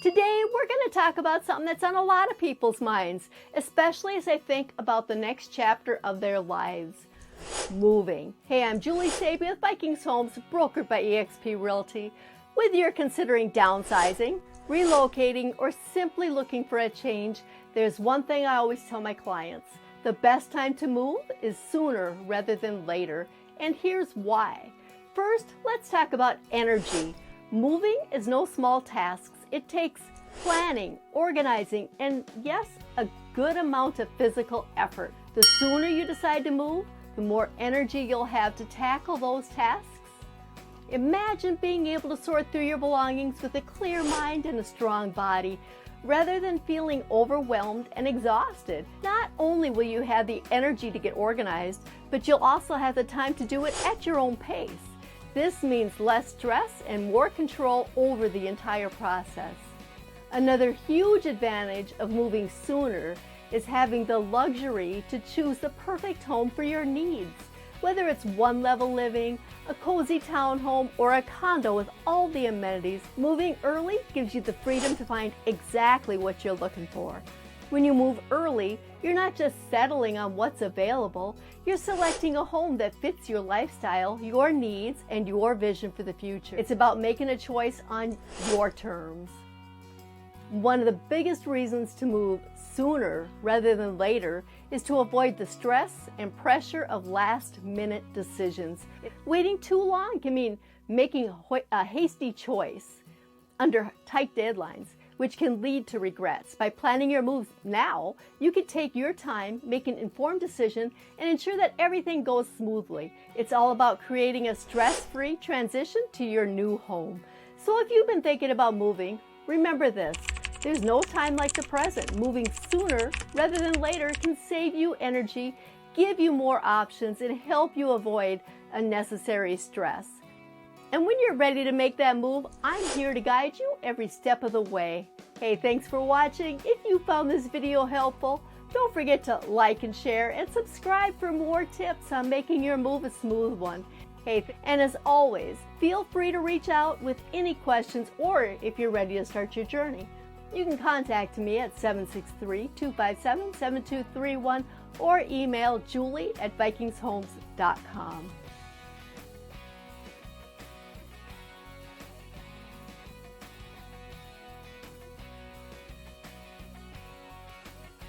Today, we're going to talk about something that's on a lot of people's minds, especially as they think about the next chapter of their lives, moving. Hey, I'm Julie Sabby with Vikings Homes, brokered by eXp Realty. Whether you're considering downsizing, relocating, or simply looking for a change, there's one thing I always tell my clients. The best time to move is sooner rather than later, and here's why. First, let's talk about energy. Moving is no small task. It takes planning, organizing, and yes, a good amount of physical effort. The sooner you decide to move, the more energy you'll have to tackle those tasks. Imagine being able to sort through your belongings with a clear mind and a strong body, rather than feeling overwhelmed and exhausted. Not only will you have the energy to get organized, but you'll also have the time to do it at your own pace. This means less stress and more control over the entire process. Another huge advantage of moving sooner is having the luxury to choose the perfect home for your needs. Whether it's one-level living, a cozy townhome, or a condo with all the amenities, moving early gives you the freedom to find exactly what you're looking for. When you move early, you're not just settling on what's available, you're selecting a home that fits your lifestyle, your needs, and your vision for the future. It's about making a choice on your terms. One of the biggest reasons to move sooner rather than later is to avoid the stress and pressure of last-minute decisions. Waiting too long can mean making a hasty choice under tight deadlines, which can lead to regrets. By planning your moves now, you can take your time, make an informed decision, and ensure that everything goes smoothly. It's all about creating a stress-free transition to your new home. So if you've been thinking about moving, remember this. There's no time like the present. Moving sooner rather than later can save you energy, give you more options, and help you avoid unnecessary stress. And when you're ready to make that move, I'm here to guide you every step of the way. Hey, thanks for watching. If you found this video helpful, don't forget to like and share and subscribe for more tips on making your move a smooth one. Hey, and as always, feel free to reach out with any questions or if you're ready to start your journey. You can contact me at 763-257-7231 or email julie@vikingshomes.com.